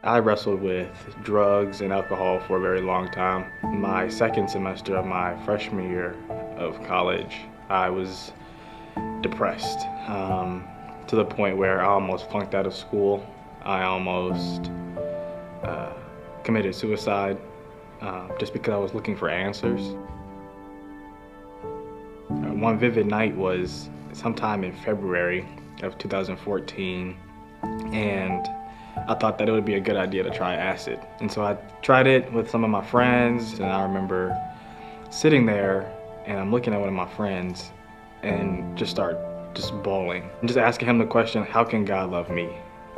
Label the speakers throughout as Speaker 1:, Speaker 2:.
Speaker 1: I wrestled with drugs and alcohol for a very long time. My second semester of my freshman year of college, I was depressed to the point where I almost flunked out of school. I almost committed suicide just because I was looking for answers. One vivid night was sometime in February of 2014, and I thought that it would be a good idea to try acid. And so I tried it with some of my friends, and I remember sitting there and I'm looking at one of my friends and just bawling. And just asking him the question, how can God love me?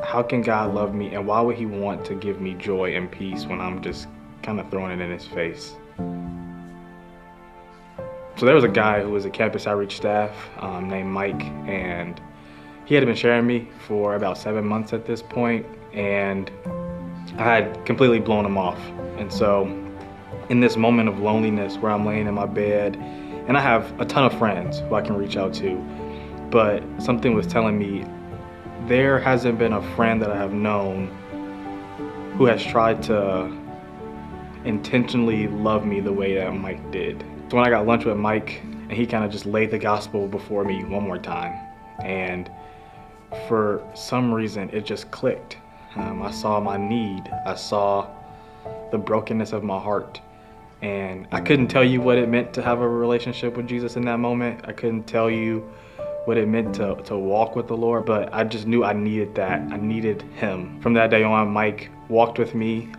Speaker 1: How can God love me, and why would he want to give me joy and peace when I'm just kind of throwing it in his face? So there was a guy who was a campus outreach staff named Mike, and he had been sharing me for about 7 months at this point, and I had completely blown him off. And so in this moment of loneliness where I'm laying in my bed, and I have a ton of friends who I can reach out to, but something was telling me there hasn't been a friend that I have known who has tried to intentionally love me the way that Mike did. So when I got lunch with Mike, and he kind of just laid the gospel before me one more time, and for some reason it just clicked. I saw my need, I saw the brokenness of my heart, and I couldn't tell you what it meant to have a relationship with Jesus in that moment. I couldn't tell you what it meant to walk with the Lord, but I just knew I needed that. I needed him. From that day on, Mike walked with me,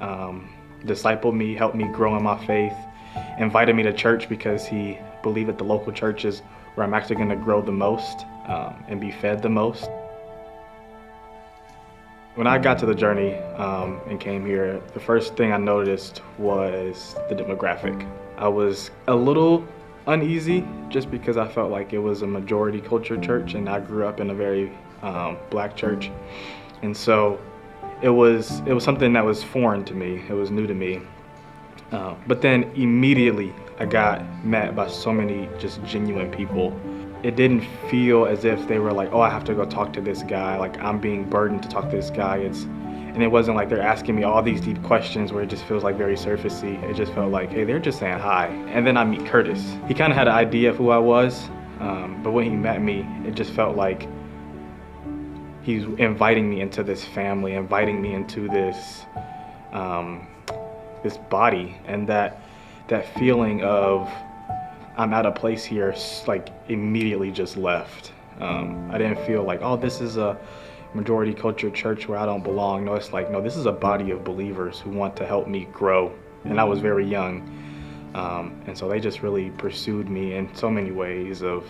Speaker 1: discipled me, helped me grow in my faith, invited me to church because he believed that the local church is where I'm actually going to grow the most and be fed the most. When I got to the journey and came here, the first thing I noticed was the demographic. I was a little uneasy just because I felt like it was a majority culture church, and I grew up in a very black church. And so it was something that was foreign to me. It was new to me. But then immediately I got met by so many just genuine people. It didn't feel as if they were like, oh, I have to go talk to this guy, like I'm being burdened to talk to this guy. And it wasn't like they're asking me all these deep questions where it just feels like very surfacey. It just felt like, hey, they're just saying hi. And then I meet Curtis. He kind of had an idea of who I was, but when he met me, it just felt like he's inviting me into this family, inviting me into this this body, and that feeling of I'm at a place here, like immediately just left. I didn't feel like, oh, this is a majority culture church where I don't belong. No, it's like, no, this is a body of believers who want to help me grow. And I was very young. And so they just really pursued me in so many ways of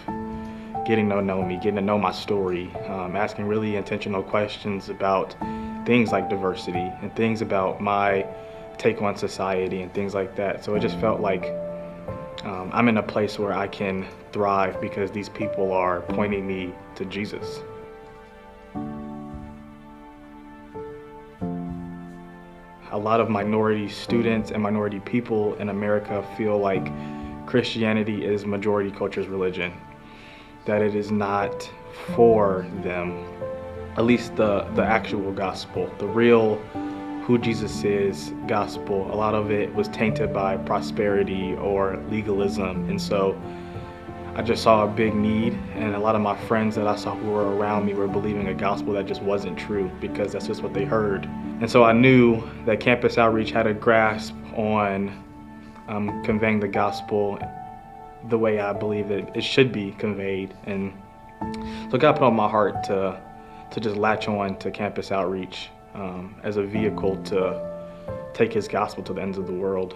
Speaker 1: getting to know me, getting to know my story, asking really intentional questions about things like diversity and things about my take on society and things like that. So it just felt like I'm in a place where I can thrive because these people are pointing me to Jesus. A lot of minority students and minority people in America feel like Christianity is majority culture's religion, that it is not for them, at least the actual gospel, the real who Jesus is gospel. A lot of it was tainted by prosperity or legalism. And so I just saw a big need, and a lot of my friends that I saw who were around me were believing a gospel that just wasn't true because that's just what they heard. And so I knew that Campus Outreach had a grasp on conveying the gospel the way I believe it should be conveyed. And so God put on my heart to just latch on to Campus Outreach as a vehicle to take his gospel to the ends of the world.